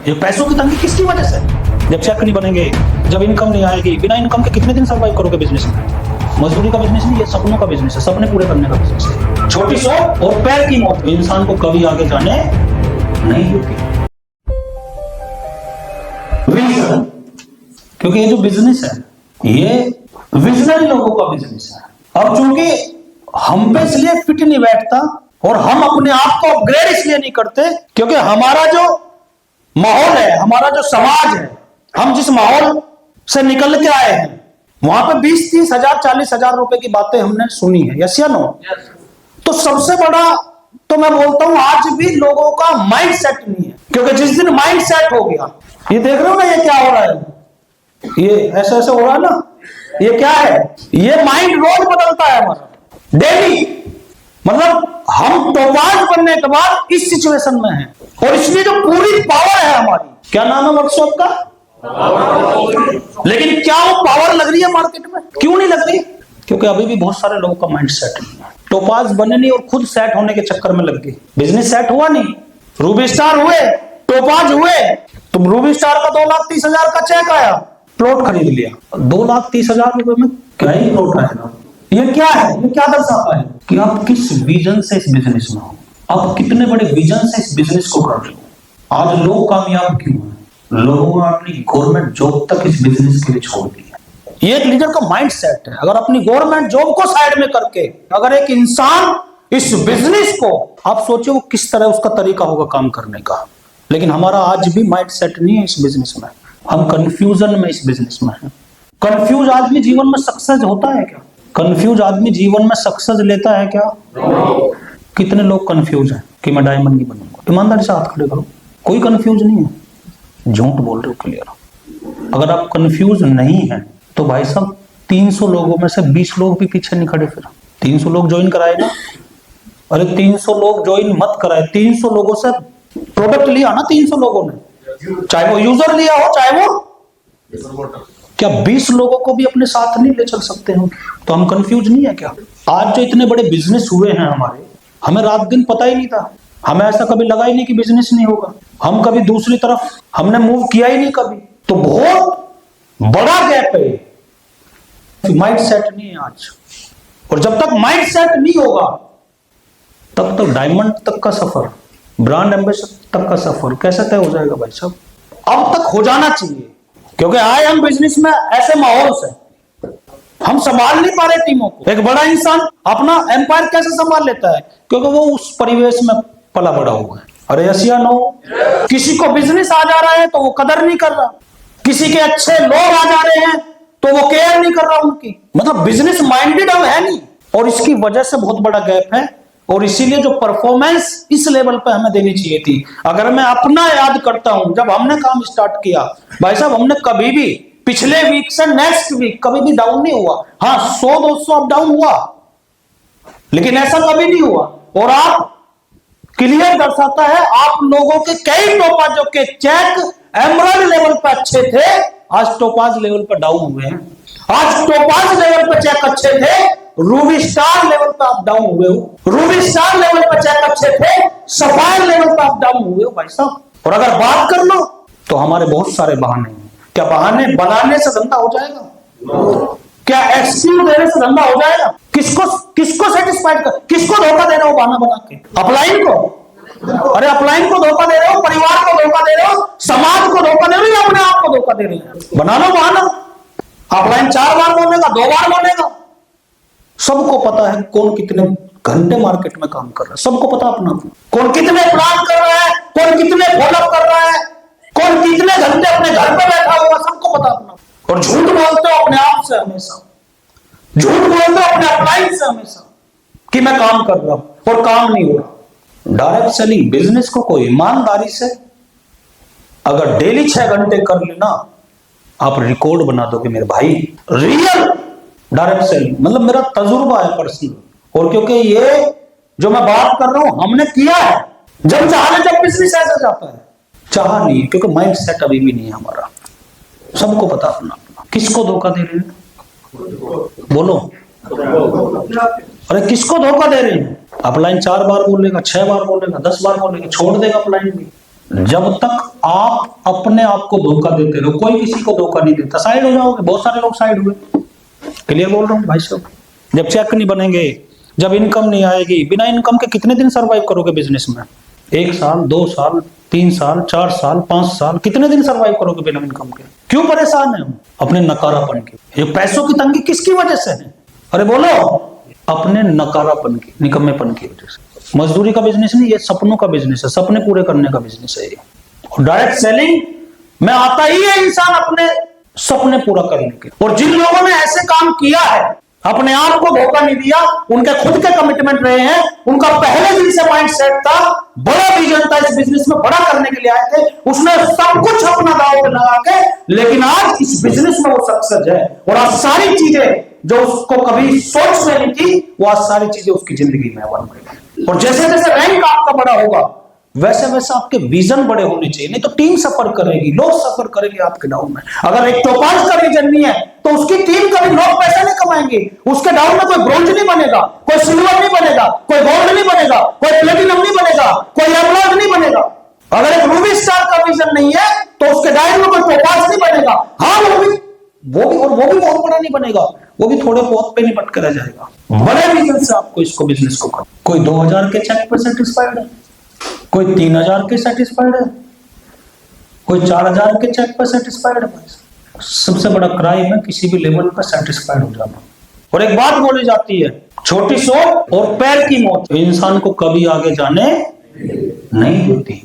ये पैसों की तंगी किसकी वजह से? जब चेक नहीं बनेंगे, जब इनकम नहीं आएगी, बिना इनकम के कितने दिन सर्वाइव करोगे बिजनेस में? मजदूरी का बिजनेस नहीं, ये सपनों का बिजनेस है, सपने पूरे करने का बिजनेस है। छोटी शॉप और पैर की मौत इंसान को कभी आगे जाने नहीं होगी। विजन, क्योंकि ये जो बिजनेस है ये विजनरी लोगों का बिजनेस है। अब चूंकि हम पे इसलिए फिट नहीं बैठता और हम अपने आप को अपग्रेड इसलिए नहीं करते क्योंकि हमारा जो माहौल है, हमारा जो समाज है, हम जिस माहौल से निकल के आए हैं वहां पे 20-30 हजार 40 हजार रुपए की बातें हमने सुनी है। यस या नो? तो सबसे बड़ा तो मैं बोलता हूं आज भी लोगों का माइंड सेट नहीं है, क्योंकि जिस दिन माइंड सेट हो गया, ये देख रहे हो ना ये क्या हो रहा है, ये ऐसे ऐसे हो रहा है ना, ये क्या है? ये माइंड रोज बदलता है हमारा, डेली। मतलब हम टोपाज बनने के बाद इस सिचुएशन में हैं और इसलिए जो पूरी पावर है हमारी, क्या नाम है वर्कशॉप का? लेकिन क्या वो पावर लग रही है मार्केट में? क्यों नहीं लग रही? क्योंकि अभी भी बहुत सारे लोगों का माइंड सेट नहीं है। टोपाज बने नहीं और खुद सेट होने के चक्कर में लग गए। बिजनेस सेट हुआ नहीं, रूबी स्टार हुए, टोपाज हुए, तुम रूबी स्टार का 2,30,000 का चेक आया, प्लॉट खरीद लिया। 2,30,000 रुपए में क्या ही प्लॉट आएगा? ये क्या है? ये क्या दर्शाता है कि आप किस विजन से इस बिजनेस में हो, आप कितने बड़े विजन से इस बिजनेस को कर रहे हो। आज लोग कामयाब क्यों हैं? लोगों ने अपनी गवर्नमेंट जॉब तक इस बिजनेस के लिए छोड़ दी है। ये एक लीडर का माइंड सेट है। अगर अपनी गवर्नमेंट जॉब को साइड में करके अगर एक इंसान इस बिजनेस को, आप सोचो वो किस तरह उसका तरीका होगा काम करने का। लेकिन हमारा आज भी माइंड सेट नहीं है इस बिजनेस में, हम कंफ्यूजन में इस बिजनेस में हैं। कंफ्यूज आदमी जीवन में सक्सेस होता है क्या? कंफ्यूज आदमी जीवन में सक्सेस लेता है क्या? कितने लोग कंफ्यूज हैं कि मैं डायमंड नहीं बनूंगा? ईमानदारी से हाथ खड़े करो। कोई कंफ्यूज नहीं है, झूठ बोल रहे हो क्लियर। अगर आप कंफ्यूज नहीं है तो भाई साहब 300 लोगों में से 20 लोग भी पीछे नहीं खड़े। फिर 300 लोग ज्वाइन कराए ना, अरे 300 लोग ज्वाइन मत कराए, 300 लोगों से प्रोडक्ट लिया ना 300 लोगों ने, चाहे वो यूजर लिया हो चाहे वो, क्या 20 लोगों को भी अपने साथ नहीं ले चल सकते हो? तो हम कंफ्यूज नहीं है क्या? आज जो इतने बड़े बिजनेस हुए हैं हमारे, हमें रात दिन पता ही नहीं था, हमें ऐसा कभी लगा ही नहीं कि बिजनेस नहीं होगा, हम कभी दूसरी तरफ हमने मूव किया ही नहीं कभी। तो बहुत बड़ा गैप है, माइंड सेट नहीं है आज। और जब तक माइंड सेट नहीं होगा तब तक डायमंड तक का सफर, ब्रांड एम्बेसडर तक का सफर कैसे तय हो जाएगा भाई साहब? अब तक हो जाना चाहिए, क्योंकि आए हम बिजनेस में ऐसे माहौल से हम संभाल नहीं पा रहे टीमों को। एक बड़ा इंसान अपना एम्पायर कैसे संभाल लेता है? क्योंकि वो उस परिवेश में पला बड़ा हुआ है। अरे यस या नो? किसी को बिजनेस आ जा रहा है तो वो कदर नहीं कर रहा, किसी के अच्छे लोग आ जा रहे हैं तो वो केयर नहीं कर रहा उनकी। मतलब बिजनेस माइंडेड हम है नहीं, और इसकी वजह से बहुत बड़ा गैप है। और इसीलिए जो परफॉर्मेंस इस लेवल पे हमें देनी चाहिए थी, अगर मैं अपना याद करता हूं, जब हमने काम स्टार्ट किया भाई साहब, हमने कभी भी पिछले वीक से नेक्स्ट वीक कभी भी डाउन नहीं हुआ। हाँ 100-200 अप डाउन हुआ, लेकिन ऐसा कभी नहीं हुआ। और आप क्लियर दर्शाता है आप लोगों के कई टोपाजों के चेक एमराल्ड लेवल पर अच्छे थे, आज टोपाज लेवल पर डाउन हुए हैं। आज टोपाज लेवल पर चेक अच्छे थे, रूबी स्टार लेवल पर आप डाउन हुए हो। रूबी स्टार लेवल पर चेक अच्छे थे, सफायर लेवल पर आप डाउन हुए हो भाई साहब। और अगर बात कर लो तो हमारे बहुत सारे बहाने हैं। क्या बहाने बनाने से धंधा हो जाएगा? क्या एक्सक्यूज देने से धंधा हो जाएगा? किसको सेटिस्फाइड कर, किसको धोखा दे रहे हो बहाना बना के? अपलाइन को? अरे अपलाइन को धोखा दे रहे हो, परिवार को धोखा दे रहे हो, समाज को धोखा दे रहे हो, अपने आप को धोखा दे रहे हो। बना लो बहाना। अपलाइन 4 बार बोलेगा, 2 बार बोलेगा। सबको पता है कौन कितने घंटे मार्केट में काम कर रहा है, सबको पता अपना अपना, कौन कितने प्लान कर रहा है, कौन कितने फॉलोअप कर रहा है, कौन कितने घंटे अपने घर पे बैठा हुआ, सबको पता अपना। और झूठ बोलते हो अपने आप से हमेशा, झूठ बोलते हो अपने अपलाइन से हमेशा कि मैं काम कर रहा हूं और काम नहीं हो रहा। डायरेक्ट सेलिंग बिजनेस को कोई ईमानदारी से अगर डेली 6 घंटे कर लेना, आप रिकॉर्ड बना दोगे मेरे भाई। रियल डायरेक्ट सेलिंग मतलब मेरा तजुर्बा है पर्सनल, और क्योंकि ये जो मैं बात कर रहा हूं हमने किया है। जब चाहे जब बिजनेस ऐसा जाता है, चाह नहीं, क्योंकि माइंड सेट अभी भी नहीं है हमारा। सबको पता अपना अपना। किसको धोखा दे रहे हैं बोलो? अरे किसको धोखा दे रहे हैं? अपलाइन 4 बार बोलेगा, 6 बार बोलेगा, 10 बार बोलेगा, छोड़ देगा अपलाइन भी। जब तक आप अपने आप को धोखा देते रहो, कोई किसी को धोखा नहीं देता, साइड हो जाओगे। बहुत सारे लोग साइड हुए, क्लियर बोल रहा हूँ भाई साहब। जब चेक नहीं बनेंगे, जब इनकम नहीं आएगी, बिना इनकम के कितने दिन सरवाइव करोगे बिजनेस में? 1 साल, 2 साल, 3 साल, 4 साल, 5 साल, कितने दिन सरवाइव करोगे बिना इनकम के? क्यों परेशान है हम? अपने नकारापन की। ये पैसों की तंगी किसकी वजह से है? अरे बोलो, अपने नकारापन की, निकम्मेपन की वजह से। मजदूरी का बिजनेस नहीं, ये सपनों का बिजनेस है, सपने पूरे करने का बिजनेस है ये। डायरेक्ट सेलिंग में आता ही है इंसान अपने सपने पूरा करने के। और जिन लोगों ने ऐसे काम किया है, अपने आप को धोखा नहीं दिया, उनके खुद के कमिटमेंट रहे हैं, उनका पहले दिन से माइंड सेट था, बड़ा विजन था, इस बिजनेस में बड़ा करने के लिए आए थे, उसने सब कुछ अपना दांव पे लगा के, लेकिन आज इस बिजनेस में वो सक्सेस है। और आज सारी चीजें जो उसको कभी सोच में नहीं थी, वो आज सारी चीजें उसकी जिंदगी में बन गई। और जैसे जैसे रैंक आपका बड़ा होगा, वैसे वैसे आपके विजन बड़े होने चाहिए, नहीं तो टीम सफर करेगी, लोग सफर करेंगे आपके डाउन में। अगर एक टोपाज का विजन नहीं है तो उसकी टीम कभी लोग पैसा नहीं कमाएंगे, उसके डाउन में कोई ब्रोंज नहीं बनेगा, कोई सिल्वर नहीं बनेगा, कोई गोल्ड नहीं बनेगा, कोई प्लेटिनम नहीं बनेगा, कोई एमराल्ड नहीं बनेगा। अगर एक रूबी स्टार का विजन नहीं है तो उसके डाउन में कोई टोपाज नहीं बनेगा। हाँ, वो भी बहुत बड़ा नहीं बनेगा, वो भी थोड़े बहुत पे निपट कर रह जाएगा। बड़े विजन से आपको इसको बिजनेस को करो। कोई 2000 के चेक पर सेटिस्फाइड है, कोई 3000 के सेटिस्फाइड है, कोई 4000 के चेक पर सेटिस्फाइड है। सबसे बड़ा क्राइम है किसी भी लेवल पर सेटिस्फाइड हो जाना। और एक बात बोली जाती है, छोटी सोच और पैर की मौत इंसान को कभी आगे जाने नहीं देती।